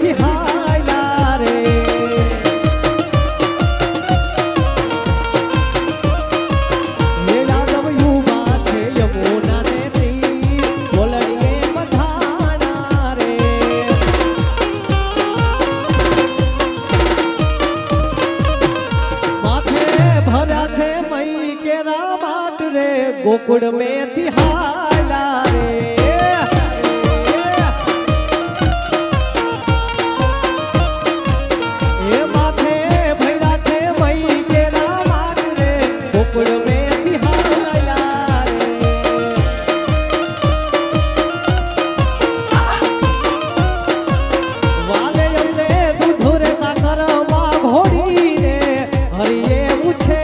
तिहायला रे ये यादव युवा छे यमुना ने तीर बोलड़िए बधाना रे माथे भरा छे मई के राबाट रे गोकुड़ में तिहायला रे हरिये मुझे